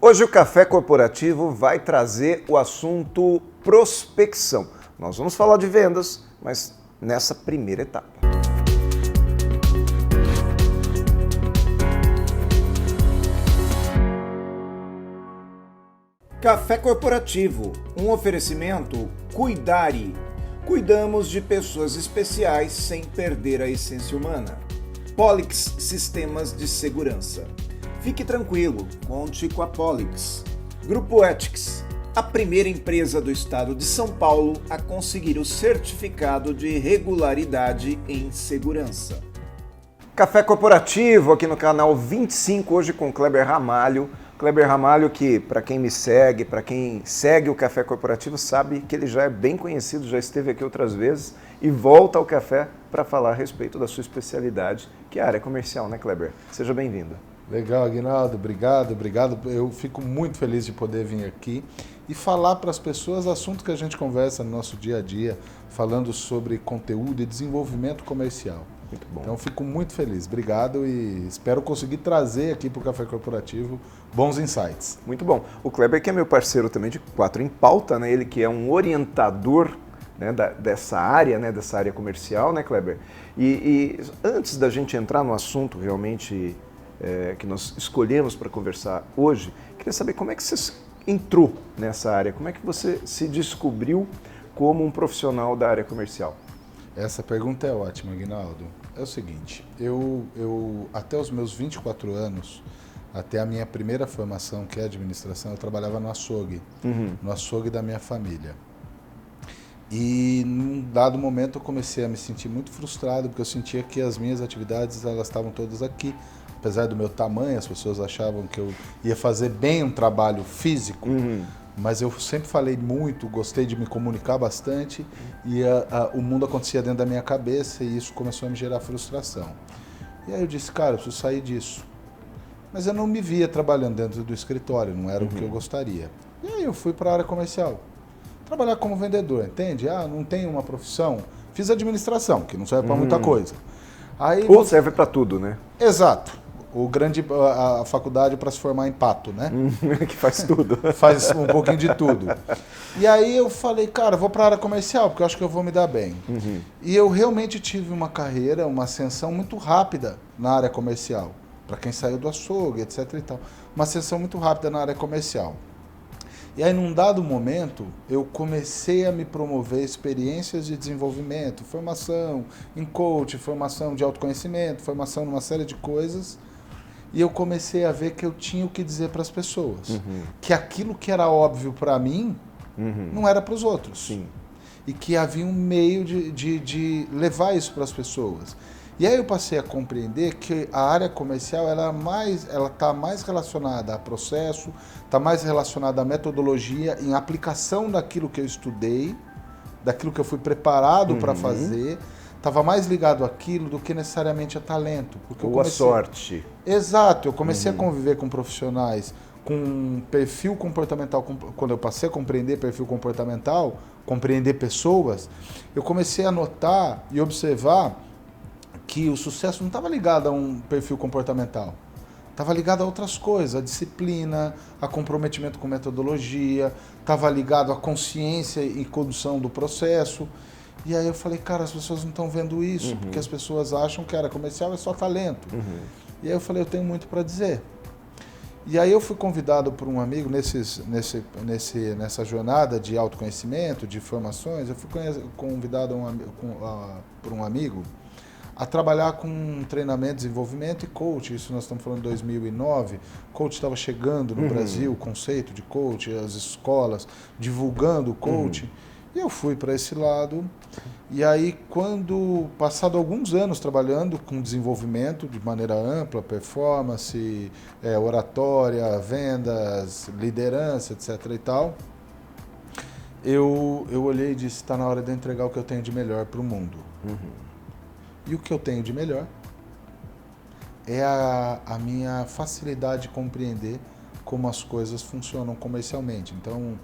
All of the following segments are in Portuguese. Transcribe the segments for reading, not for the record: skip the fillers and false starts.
Hoje o Café Corporativo vai trazer o assunto prospecção. Nós vamos falar de vendas, mas nessa primeira etapa. Café Corporativo, um oferecimento Cuidare. Cuidamos de pessoas especiais sem perder a essência humana. Polix Sistemas de Segurança. Fique tranquilo, conte com a Polix. Grupo Ethics, a primeira empresa do estado de São Paulo a conseguir o certificado de regularidade em segurança. Café Corporativo aqui no canal 25, hoje com Kleber Ramalho. Kleber Ramalho que, para quem me segue, para quem segue o Café Corporativo, sabe que ele já é bem conhecido, já esteve aqui outras vezes e volta ao café para falar a respeito da sua especialidade, que é a área comercial, né, Kleber? Seja bem-vindo. Legal, Aguinaldo, obrigado. Eu fico muito feliz de poder vir aqui e falar para as pessoas assuntos que a gente conversa no nosso dia a dia, falando sobre conteúdo e desenvolvimento comercial. Muito bom. Então, fico muito feliz. Obrigado e espero conseguir trazer aqui para o Café Corporativo bons insights. Muito bom. O Kleber que é meu parceiro também de 4 em Pauta, né? Ele que é um orientador, né, dessa área, né, dessa área comercial, né, Kleber? E antes da gente entrar no assunto realmente que nós escolhemos para conversar hoje, queria saber como é que você entrou nessa área, como é que você se descobriu como um profissional da área comercial? Essa pergunta é ótima, Aguinaldo. É o seguinte, eu até os meus 24 anos, até a minha primeira formação, que é administração, eu trabalhava no açougue, no açougue da minha família. E num dado momento eu comecei a me sentir muito frustrado, porque eu sentia que as minhas atividades elas estavam todas aqui. Apesar do meu tamanho, as pessoas achavam que eu ia fazer bem um trabalho físico, mas eu sempre falei muito, gostei de me comunicar bastante e o mundo acontecia dentro da minha cabeça e isso começou a me gerar frustração. E aí eu disse, cara, eu preciso sair disso. Mas eu não me via trabalhando dentro do escritório, não era o que eu gostaria. E aí eu fui para a área comercial, trabalhar como vendedor, entende? Não tenho uma profissão, fiz administração, que não serve para muita coisa. Aí, ou serve para tudo, né? Exato. A faculdade para se formar em pato, né? Que faz tudo. Faz um pouquinho de tudo. E aí eu falei, cara, vou para a área comercial, porque eu acho que eu vou me dar bem. E eu realmente tive uma carreira, uma ascensão muito rápida na área comercial. Para quem saiu do açougue, etc e tal. Uma ascensão muito rápida na área comercial. E aí, num dado momento, eu comecei a me promover experiências de desenvolvimento, formação em coach, formação de autoconhecimento, formação numa série de coisas. E eu comecei a ver que eu tinha o que dizer para as pessoas. Que aquilo que era óbvio para mim, não era para os outros. Sim. E que havia um meio de levar isso para as pessoas. E aí eu passei a compreender que a área comercial ela está mais relacionada a processo, está mais relacionada à metodologia, em aplicação daquilo que eu estudei, daquilo que eu fui preparado para fazer, estava mais ligado àquilo do que necessariamente a talento. Porque ou a sorte. Exato, eu comecei a conviver com profissionais com perfil comportamental, quando eu passei a compreender perfil comportamental, compreender pessoas, eu comecei a notar e observar que o sucesso não estava ligado a um perfil comportamental, estava ligado a outras coisas, a disciplina, a comprometimento com metodologia, estava ligado à consciência e condução do processo. E aí eu falei, cara, as pessoas não estão vendo isso, porque as pessoas acham que a área comercial é só talento. E aí eu falei, eu tenho muito para dizer. E aí eu fui convidado por um amigo nessa jornada de autoconhecimento, de formações, eu fui convidado por um amigo a trabalhar com treinamento, desenvolvimento e coach. Isso nós estamos falando em 2009. Coach estava chegando no Brasil, o conceito de coach, as escolas divulgando o coach. E eu fui para esse lado. E aí, passado alguns anos trabalhando com desenvolvimento de maneira ampla, performance, oratória, vendas, liderança, etc. e tal, eu olhei e disse, está na hora de eu entregar o que eu tenho de melhor para o mundo. E o que eu tenho de melhor é a minha facilidade de compreender como as coisas funcionam comercialmente. Então,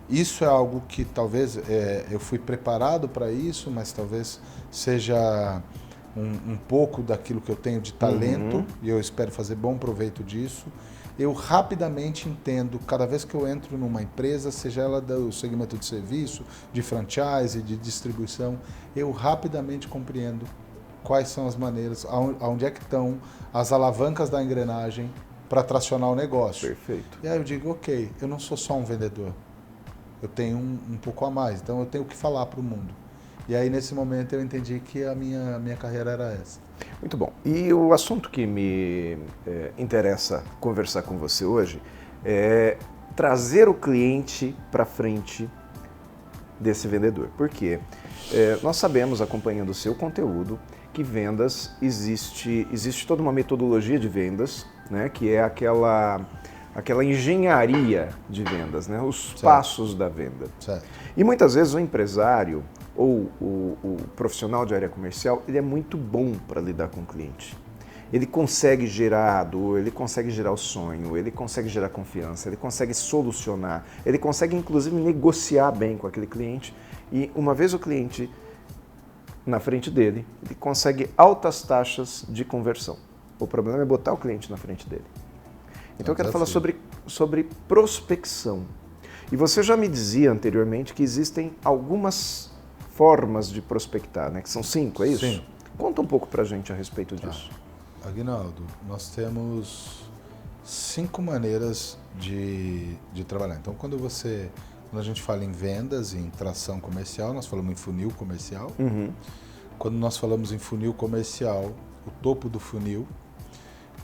isso é algo que talvez eu fui preparado para isso, mas talvez seja um pouco daquilo que eu tenho de talento, e eu espero fazer bom proveito disso. eu rapidamente entendo, cada vez que eu entro numa empresa, seja ela do segmento de serviço, de franchise, de distribuição, eu rapidamente compreendo quais são as maneiras, aonde é que estão as alavancas da engrenagem para tracionar o negócio. Perfeito. E aí eu digo, ok, eu não sou só um vendedor, eu tenho um pouco a mais, então eu tenho que falar para o mundo. E aí nesse momento eu entendi que a minha carreira era essa. Muito bom. E o assunto que me interessa conversar com você hoje é trazer o cliente para frente desse vendedor. Por quê? Nós sabemos, acompanhando o seu conteúdo, que vendas existe toda uma metodologia de vendas, né, que é aquela engenharia de vendas, né, os passos da venda. Certo. E muitas vezes o empresário ou o profissional de área comercial, ele é muito bom para lidar com o cliente. Ele consegue gerar a dor, ele consegue gerar o sonho, ele consegue gerar confiança, ele consegue solucionar, ele consegue inclusive negociar bem com aquele cliente e uma vez o cliente na frente dele, ele consegue altas taxas de conversão. O problema é botar o cliente na frente dele. Então eu quero falar sobre prospecção. E você já me dizia anteriormente que existem algumas formas de prospectar, né? Que são 5, é isso? Sim. Conta um pouco pra gente a respeito disso. Aguinaldo, nós temos 5 maneiras de trabalhar. Então, quando a gente fala em vendas, em tração comercial, nós falamos em funil comercial. Uhum. Quando nós falamos em funil comercial, o topo do funil,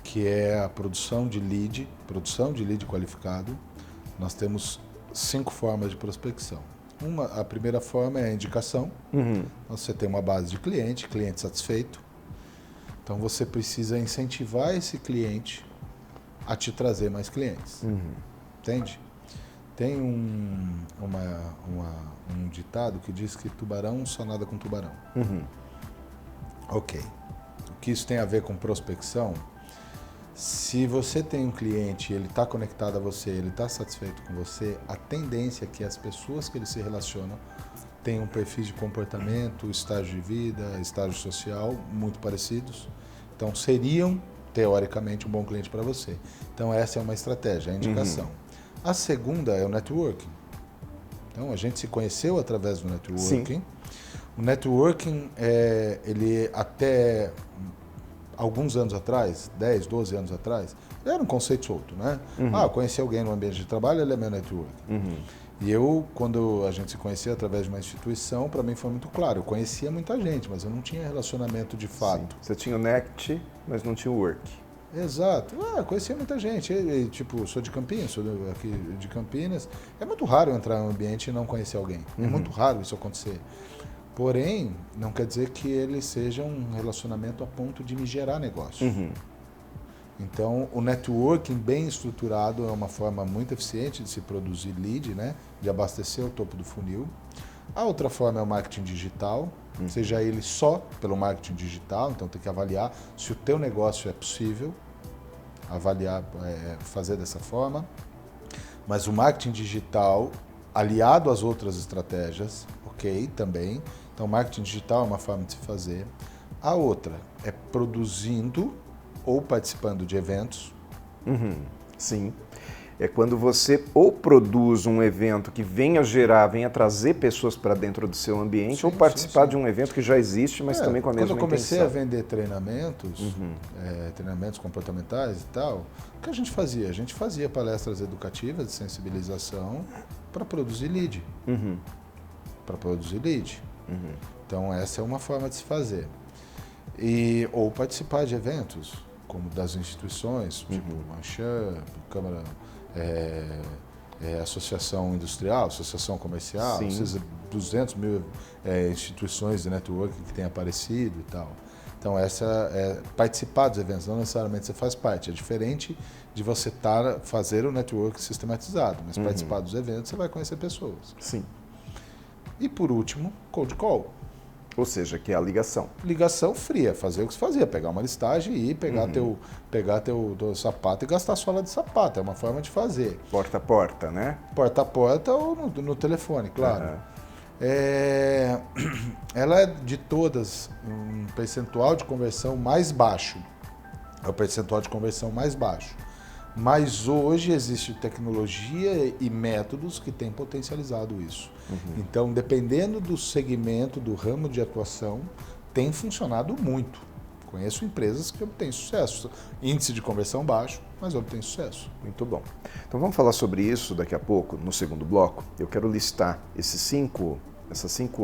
que é a produção de lead qualificado, nós temos 5 formas de prospecção. A primeira forma é a indicação. Uhum. Você tem uma base de cliente satisfeito. Então você precisa incentivar esse cliente a te trazer mais clientes. Uhum. Entende? Tem um ditado que diz que tubarão só nada com tubarão. Uhum. Ok. O que isso tem a ver com prospecção? Se você tem um cliente e ele está conectado a você, ele está satisfeito com você, a tendência é que as pessoas que ele se relacionam tenham perfis de comportamento, estágio de vida, estágio social muito parecidos. Então seriam, teoricamente, um bom cliente para você. Então essa é uma estratégia, a indicação. Uhum. A segunda é o networking. Então a gente se conheceu através do networking. Sim. O networking, ele até alguns anos atrás, 10, 12 anos atrás, era um conceito solto, né? Uhum. Conheci alguém no ambiente de trabalho, ele é meu network. Uhum. E eu, quando a gente se conhecia através de uma instituição, para mim foi muito claro. Eu conhecia muita gente, mas eu não tinha relacionamento de fato. Sim. Você tinha o NECT, mas não tinha o work. Exato. Conhecia muita gente. Tipo, sou de Campinas, sou aqui de Campinas. É muito raro eu entrar em um ambiente e não conhecer alguém. Uhum. É muito raro isso acontecer. Porém, não quer dizer que ele seja um relacionamento a ponto de me gerar negócio. Uhum. Então, o networking bem estruturado é uma forma muito eficiente de se produzir lead, né? De abastecer o topo do funil. A outra forma é o marketing digital, seja ele só pelo marketing digital, então tem que avaliar se o teu negócio é possível, avaliar, fazer dessa forma. Mas o marketing digital, aliado às outras estratégias, ok, também. Então, marketing digital é uma forma de se fazer. A outra é produzindo ou participando de eventos. Uhum. Sim. É quando você ou produz um evento que venha trazer pessoas para dentro do seu ambiente, sim, ou participar de um evento que já existe, mas também com a mesma intenção. Quando eu comecei a vender treinamentos, treinamentos comportamentais e tal, o que a gente fazia? A gente fazia palestras educativas de sensibilização para produzir lead. Uhum. Para produzir lead. Uhum. Então essa é uma forma de se fazer. Ou participar de eventos, como das instituições, tipo Manchan, Câmara, Associação Industrial, Associação Comercial, esses 200 mil instituições de networking que têm aparecido e tal. Então participar dos eventos, não necessariamente você faz parte, é diferente de você fazer o network sistematizado, mas participar dos eventos você vai conhecer pessoas. Sim. E por último, cold call. Ou seja, que é a ligação. Ligação fria, fazer o que se fazia, pegar uma listagem e ir, pegar teu sapato e gastar a sola de sapato. É uma forma de fazer. Porta a porta, né? Porta a porta ou no telefone, claro. Uhum. Ela é de todas um percentual de conversão mais baixo. É o percentual de conversão mais baixo. Mas hoje existe tecnologia e métodos que têm potencializado isso. Então, dependendo do segmento, do ramo de atuação, tem funcionado muito. Conheço empresas que obtêm sucesso. Índice de conversão baixo, mas obtêm sucesso. Muito bom. Então vamos falar sobre isso daqui a pouco, no segundo bloco. Eu quero listar essas cinco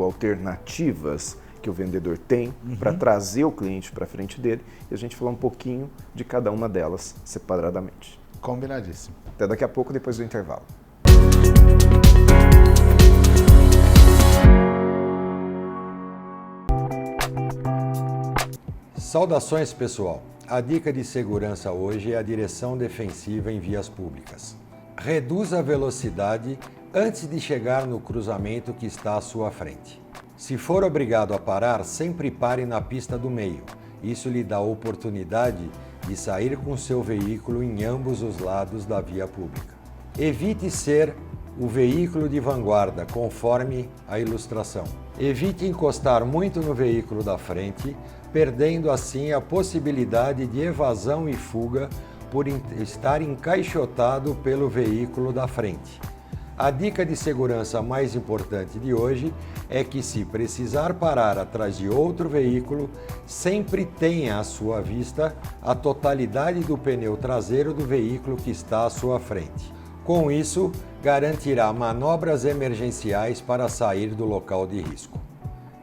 alternativas que o vendedor tem para trazer o cliente para frente dele e a gente falar um pouquinho de cada uma delas separadamente. Combinadíssimo. Até daqui a pouco, depois do intervalo. Saudações, pessoal! A dica de segurança hoje é a direção defensiva em vias públicas. Reduza a velocidade antes de chegar no cruzamento que está à sua frente. Se for obrigado a parar, sempre pare na pista do meio. Isso lhe dá a oportunidade de sair com seu veículo em ambos os lados da via pública. Evite ser o veículo de vanguarda, conforme a ilustração. Evite encostar muito no veículo da frente, perdendo assim a possibilidade de evasão e fuga por estar encaixotado pelo veículo da frente. A dica de segurança mais importante de hoje é que, se precisar parar atrás de outro veículo, sempre tenha à sua vista a totalidade do pneu traseiro do veículo que está à sua frente. Com isso, garantirá manobras emergenciais para sair do local de risco.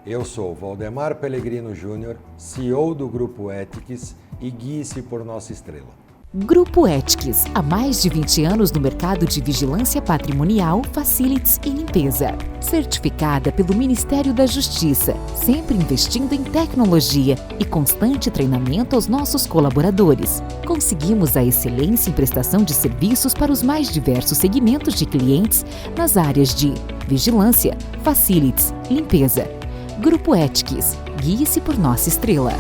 Eu sou Valdemar Pellegrino Júnior, CEO do Grupo Ethics, e guie-se por nossa estrela. Grupo Ethics, há mais de 20 anos no mercado de vigilância patrimonial, facilities e limpeza. Certificada pelo Ministério da Justiça, sempre investindo em tecnologia e constante treinamento aos nossos colaboradores. Conseguimos a excelência em prestação de serviços para os mais diversos segmentos de clientes nas áreas de vigilância, facilities, limpeza. Grupo Ethics, guie-se por nossa estrela.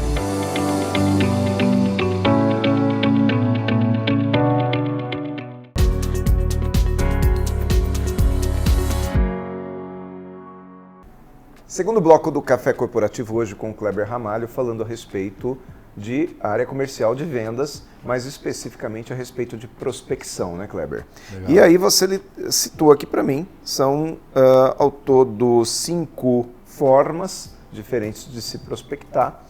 Segundo bloco do Café Corporativo, hoje com o Kleber Ramalho, falando a respeito de área comercial de vendas, mais especificamente a respeito de prospecção, né, Kleber? Legal. E aí você citou aqui para mim, são ao todo 5 formas diferentes de se prospectar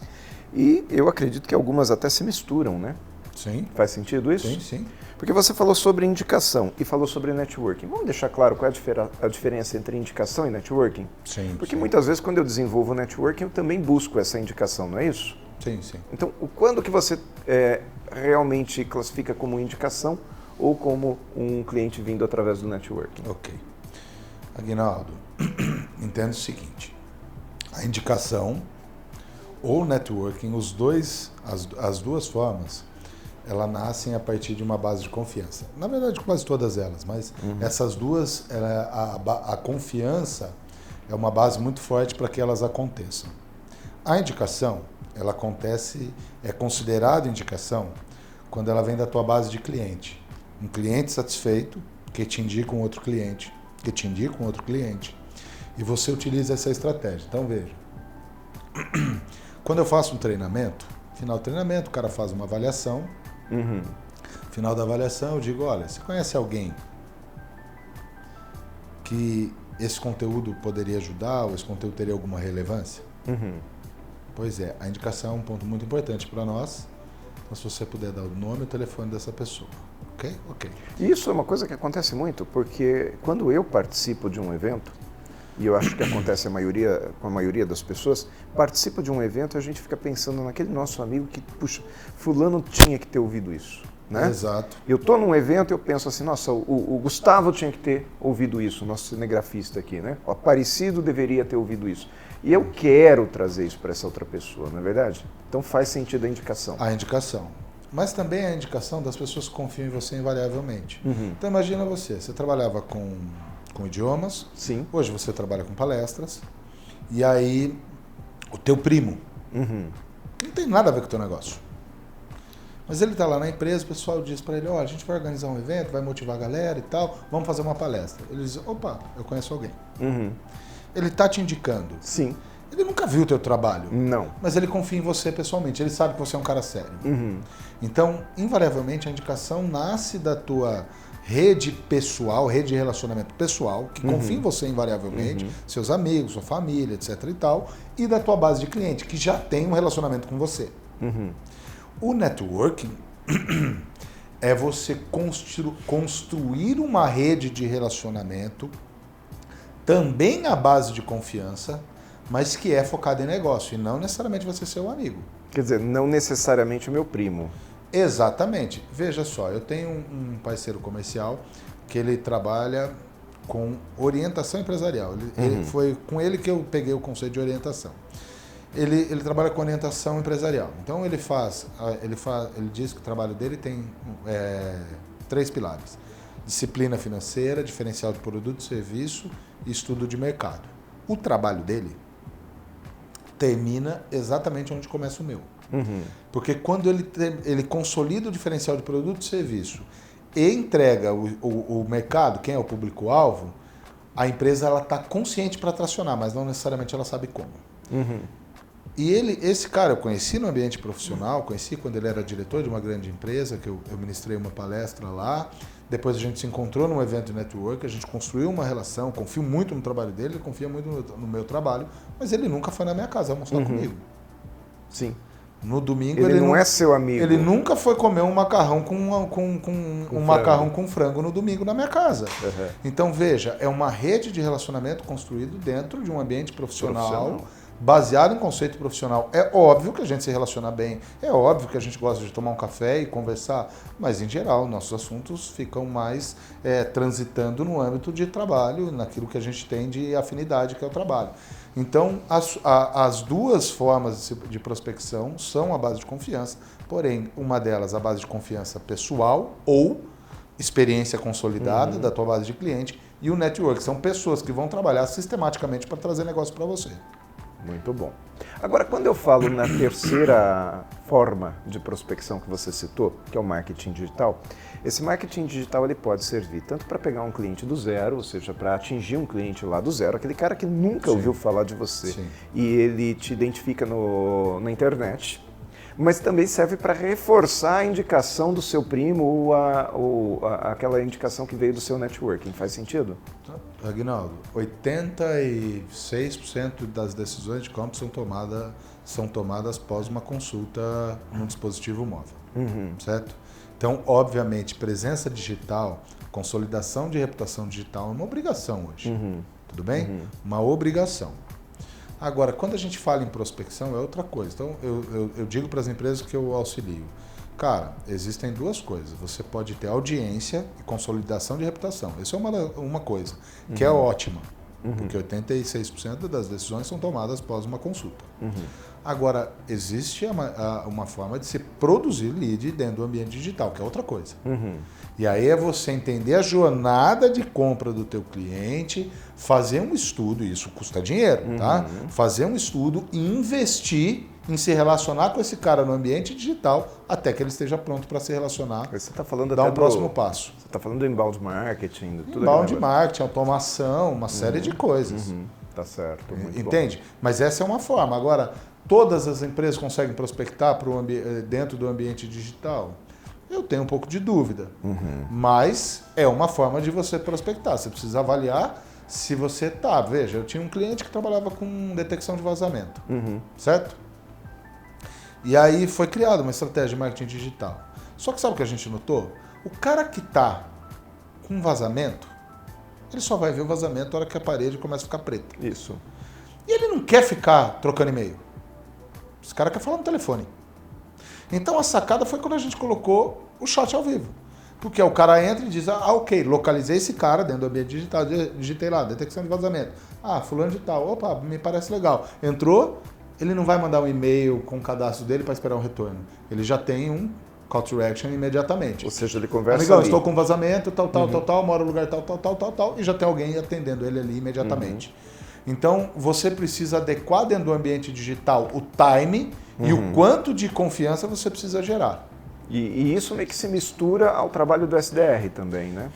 e eu acredito que algumas até se misturam, né? Sim. Faz sentido isso? Sim, sim. Porque você falou sobre indicação e falou sobre networking. Vamos deixar claro qual é a diferença entre indicação e networking? Sim. Porque sim. muitas vezes quando eu desenvolvo networking eu também busco essa indicação, não é isso? Sim, sim. Então, quando que você realmente classifica como indicação ou como um cliente vindo através do networking? Ok. Aguinaldo, entenda o seguinte. A indicação ou networking, as duas formas, elas nascem a partir de uma base de confiança. Na verdade, quase todas elas, mas essas duas, a confiança é uma base muito forte para que elas aconteçam. A indicação, ela acontece, é considerada indicação quando ela vem da tua base de cliente. Um cliente satisfeito que te indica um outro cliente, que te indica um outro cliente, e você utiliza essa estratégia. Então, veja, quando eu faço um treinamento, final do treinamento, o cara faz uma avaliação, final da avaliação eu digo, olha, você conhece alguém que esse conteúdo poderia ajudar ou esse conteúdo teria alguma relevância? Pois é, a indicação é um ponto muito importante para nós. Então, se você puder dar o nome e o telefone dessa pessoa. Ok? Ok. Isso é uma coisa que acontece muito, porque quando eu participo de um evento, e eu acho que acontece com a maioria das pessoas, participa de um evento e a gente fica pensando naquele nosso amigo que, puxa, fulano tinha que ter ouvido isso. Né? Exato. Eu estou num evento e eu penso assim, nossa, o Gustavo tinha que ter ouvido isso, o nosso cinegrafista aqui, né? O Aparecido deveria ter ouvido isso. E eu quero trazer isso para essa outra pessoa, não é verdade? Então faz sentido a indicação. A indicação. Mas também a indicação das pessoas que confiam em você invariavelmente. Então imagina você trabalhava com idiomas, sim. Hoje você trabalha com palestras, e aí o teu primo não tem nada a ver com o teu negócio. Mas ele está lá na empresa, o pessoal diz para ele, a gente vai organizar um evento, vai motivar a galera e tal, vamos fazer uma palestra. Ele diz, opa, eu conheço alguém. Ele está te indicando. Sim. Ele nunca viu o teu trabalho. Não. Mas ele confia em você pessoalmente, ele sabe que você é um cara sério. Então, invariavelmente, a indicação nasce da tua rede pessoal, rede de relacionamento pessoal, que confia em você invariavelmente, seus amigos, sua família, etc e tal, e da tua base de cliente, que já tem um relacionamento com você. O networking é você construir uma rede de relacionamento também à base de confiança, mas que é focada em negócio e não necessariamente você ser seu amigo. Quer dizer, não necessariamente o meu primo. Exatamente. Veja só, eu tenho um parceiro comercial que ele trabalha com orientação empresarial. Foi com ele que eu peguei o conceito de orientação. Ele trabalha com orientação empresarial. Então ele diz que o trabalho dele tem 3 pilares: disciplina financeira, diferencial de produto e serviço e estudo de mercado. O trabalho dele termina exatamente onde começa o meu. Porque quando ele consolida o diferencial de produto e serviço e entrega o mercado, quem é o público-alvo, a empresa está consciente para tracionar, mas não necessariamente ela sabe como. E esse cara eu conheci no ambiente profissional, conheci quando ele era diretor de uma grande empresa, que eu ministrei uma palestra lá. Depois a gente se encontrou num evento de network, a gente construiu uma relação, confio muito no trabalho dele, ele confia muito no meu trabalho, mas ele nunca foi na minha casa almoçar comigo. Sim. No domingo ele não é seu amigo. Ele nunca foi comer um macarrão macarrão com frango no domingo na minha casa. Então veja, é uma rede de relacionamento construído dentro de um ambiente profissional. Baseado em conceito profissional. É óbvio que a gente se relaciona bem, é óbvio que a gente gosta de tomar um café e conversar, mas em geral nossos assuntos ficam mais transitando no âmbito de trabalho, naquilo que a gente tem de afinidade, que é o trabalho. Então, as duas formas de prospecção são a base de confiança, porém, uma delas a base de confiança pessoal ou experiência consolidada da tua base de cliente, e o network são pessoas que vão trabalhar sistematicamente para trazer negócio para você. Muito bom. Agora, quando eu falo na terceira forma de prospecção que você citou, que é o marketing digital, esse marketing digital ele pode servir tanto para pegar um cliente do zero, ou seja, para atingir um cliente lá do zero, aquele cara que nunca ouviu falar de você e ele te identifica na internet, mas também serve para reforçar a indicação do seu primo ou aquela indicação que veio do seu networking. Faz sentido? Aguinaldo, 86% das decisões de compra são tomadas após uma consulta num dispositivo móvel, certo? Então, obviamente, presença digital, consolidação de reputação digital é uma obrigação hoje, tudo bem? Uma obrigação. Agora, quando a gente fala em prospecção, é outra coisa. Então, eu digo para as empresas que eu auxilio, cara, existem duas coisas. Você pode ter audiência e consolidação de reputação. Isso é uma coisa que é ótima, porque 86% das decisões são tomadas após uma consulta. Agora, existe uma forma de se produzir lead dentro do ambiente digital, que é outra coisa. E aí é você entender a jornada de compra do teu cliente, fazer um estudo, e isso custa dinheiro, tá? Fazer um estudo e investir em se relacionar com esse cara no ambiente digital até que ele esteja pronto para se relacionar. Você está falando dar um próximo passo. Você está falando do inbound marketing, tudo inbound marketing, automação, uma série de coisas. Tá certo. Muito Entende? Bom. Mas essa é uma forma. Agora, todas as empresas conseguem prospectar dentro do ambiente digital? Eu tenho um pouco de dúvida. Mas é uma forma de você prospectar. Você precisa avaliar se você tá. Veja, eu tinha um cliente que trabalhava com detecção de vazamento, certo? E aí foi criada uma estratégia de marketing digital. Só que sabe o que a gente notou? O cara que está com vazamento, ele só vai ver o vazamento na hora que a parede começa a ficar preta. Isso. E ele não quer ficar trocando e-mail. Esse cara quer falar no telefone. Então a sacada foi quando a gente colocou o chat ao vivo. Porque o cara entra e diz, ok, localizei esse cara dentro do ambiente digital, digitei lá, detecção de vazamento. Fulano de tal, opa, me parece legal. Entrou, ele não vai mandar um e-mail com o cadastro dele para esperar um retorno. Ele já tem um call to action imediatamente. Ou seja, ele conversa Amigão, ali. Estou com vazamento, tal, moro no lugar tal, e já tem alguém atendendo ele ali imediatamente. Então, você precisa adequar dentro do ambiente digital o time e o quanto de confiança você precisa gerar. E isso meio que se mistura ao trabalho do SDR também, né?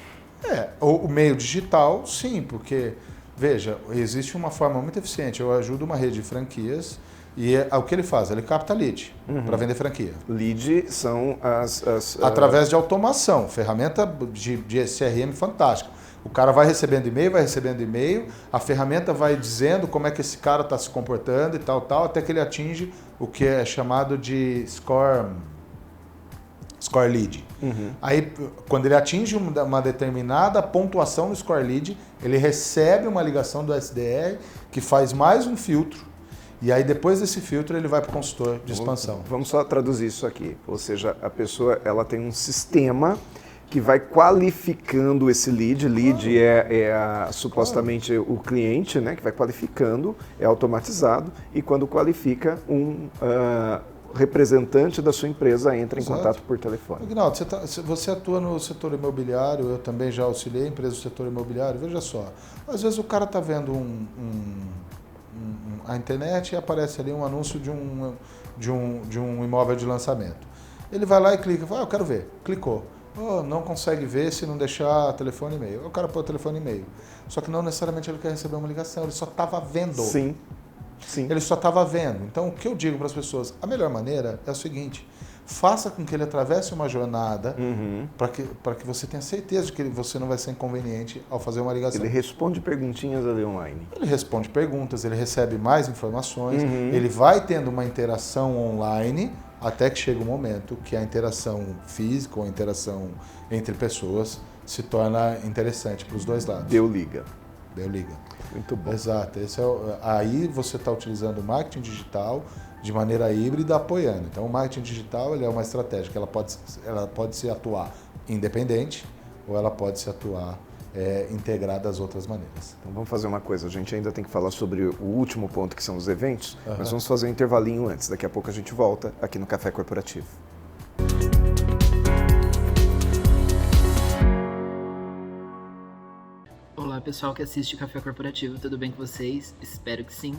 O meio digital, sim, porque Veja, existe uma forma muito eficiente. Eu ajudo uma rede de franquias e o que ele faz? Ele capta lead para vender franquia. Lead são através de automação, ferramenta de CRM fantástica. O cara vai recebendo e-mail, a ferramenta vai dizendo como é que esse cara está se comportando e tal, até que ele atinge o que é chamado de score lead. Aí, quando ele atinge uma determinada pontuação no score lead, ele recebe uma ligação do SDR que faz mais um filtro. E aí, depois desse filtro, ele vai para o consultor de expansão. Vamos só traduzir isso aqui. Ou seja, a pessoa ela tem um sistema que vai qualificando esse lead. Lead supostamente o cliente, né, que vai qualificando, é automatizado. E quando qualifica, representante da sua empresa entra em contato por telefone. Aguinaldo, você atua no setor imobiliário, eu também já auxiliei empresas do setor imobiliário. Veja só, às vezes o cara está vendo a internet e aparece ali um anúncio de um imóvel de lançamento. Ele vai lá e clica, fala, eu quero ver. Clicou. Não consegue ver se não deixar telefone e e-mail. O cara põe o telefone e e-mail. Só que não necessariamente ele quer receber uma ligação, ele só estava vendo. Sim. Ele só estava vendo. Então, o que eu digo para as pessoas, a melhor maneira é o seguinte, faça com que ele atravesse uma jornada para que você tenha certeza de que você não vai ser inconveniente ao fazer uma ligação. Ele responde perguntinhas ali online. Ele responde perguntas, ele recebe mais informações, ele vai tendo uma interação online até que chega um momento que a interação física ou a interação entre pessoas se torna interessante para os dois lados. Deu liga. Muito bom. Exato. Aí você está utilizando o marketing digital de maneira híbrida apoiando. Então o marketing digital ele é uma estratégia que ela pode se atuar independente ou ela pode se atuar integrada às outras maneiras. Então vamos fazer uma coisa, a gente ainda tem que falar sobre o último ponto que são os eventos, mas vamos fazer um intervalinho antes, daqui a pouco a gente volta aqui no Café Corporativo. Olá pessoal que assiste Café Corporativo, tudo bem com vocês? Espero que sim.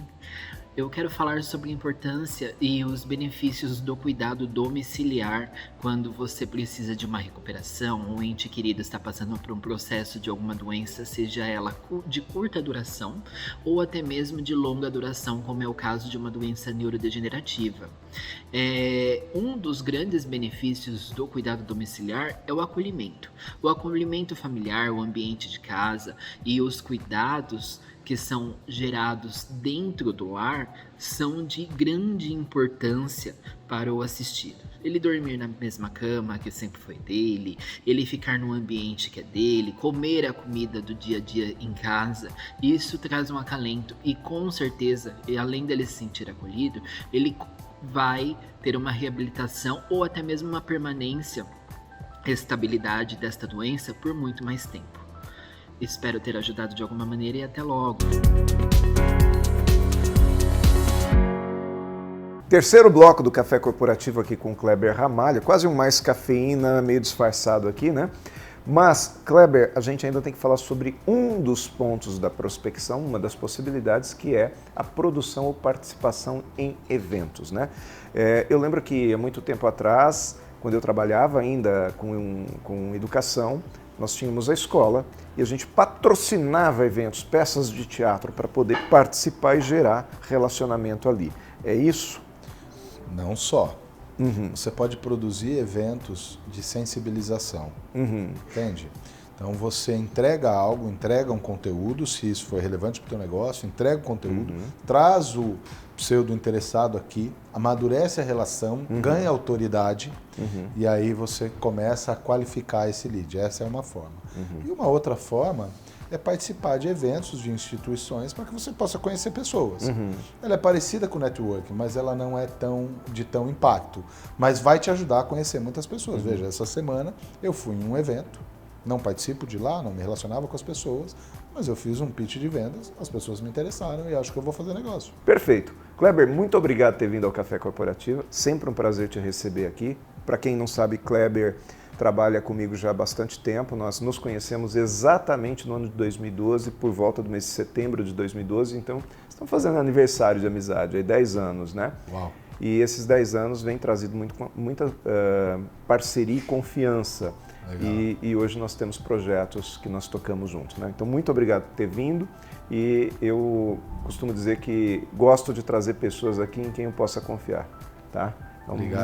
Eu quero falar sobre a importância e os benefícios do cuidado domiciliar quando você precisa de uma recuperação, um ente querido está passando por um processo de alguma doença, seja ela de curta duração ou até mesmo de longa duração, como é o caso de uma doença neurodegenerativa. Um dos grandes benefícios do cuidado domiciliar é o acolhimento. O acolhimento familiar, o ambiente de casa e os cuidados que são gerados dentro do lar são de grande importância para o assistido. Ele dormir na mesma cama que sempre foi dele, ele ficar no ambiente que é dele, comer a comida do dia a dia em casa, isso traz um acalento e com certeza, além dele se sentir acolhido, ele vai ter uma reabilitação ou até mesmo uma permanência, estabilidade desta doença por muito mais tempo. Espero ter ajudado de alguma maneira e até logo. Terceiro bloco do Café Corporativo aqui com o Kleber Ramalho, quase um mais cafeína, meio disfarçado aqui, né? Mas, Kleber, a gente ainda tem que falar sobre um dos pontos da prospecção, uma das possibilidades, que é a produção ou participação em eventos, né? Eu lembro que há muito tempo atrás, quando eu trabalhava ainda com educação, nós tínhamos a escola e a gente patrocinava eventos, peças de teatro para poder participar e gerar relacionamento ali. É isso? Não só. Você pode produzir eventos de sensibilização, entende? Então você entrega algo, entrega um conteúdo, se isso for relevante para o teu negócio, entrega o conteúdo, traz o pseudo interessado aqui, amadurece a relação, ganha autoridade e aí você começa a qualificar esse lead. Essa é uma forma. E uma outra forma é participar de eventos, de instituições, para que você possa conhecer pessoas. Ela é parecida com o networking, mas ela não é de tão impacto. Mas vai te ajudar a conhecer muitas pessoas. Veja, essa semana eu fui em um evento, não participo de lá, não me relacionava com as pessoas, mas eu fiz um pitch de vendas, as pessoas me interessaram e acho que eu vou fazer negócio. Perfeito. Kleber, muito obrigado por ter vindo ao Café Corporativo. Sempre um prazer te receber aqui. Para quem não sabe, Kleber trabalha comigo já há bastante tempo. Nós nos conhecemos exatamente no ano de 2012, por volta do mês de setembro de 2012. Então, estamos fazendo aniversário de amizade, aí 10 anos, né? Uau! E esses 10 anos vêm trazido muita parceria e confiança. e hoje nós temos projetos que nós tocamos juntos, né? Então, muito obrigado por ter vindo, e eu costumo dizer que gosto de trazer pessoas aqui em quem eu possa confiar, tá? Então, obrigado.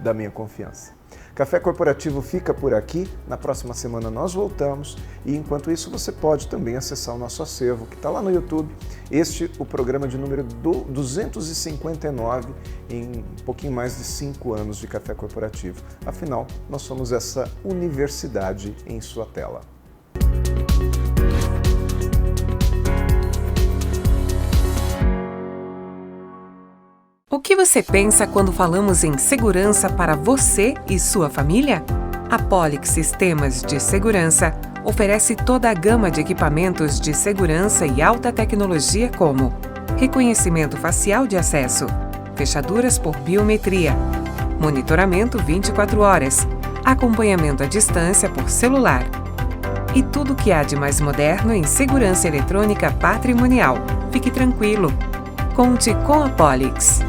Da minha confiança. Café Corporativo fica por aqui, na próxima semana nós voltamos, e enquanto isso você pode também acessar o nosso acervo, que está lá no YouTube, o programa de número 259, em um pouquinho mais de 5 anos de Café Corporativo. Afinal, nós somos essa universidade em sua tela. O que você pensa quando falamos em segurança para você e sua família? A Polix Sistemas de Segurança oferece toda a gama de equipamentos de segurança e alta tecnologia como reconhecimento facial de acesso, fechaduras por biometria, monitoramento 24 horas, acompanhamento à distância por celular e tudo o que há de mais moderno em segurança eletrônica patrimonial. Fique tranquilo, conte com a Polix.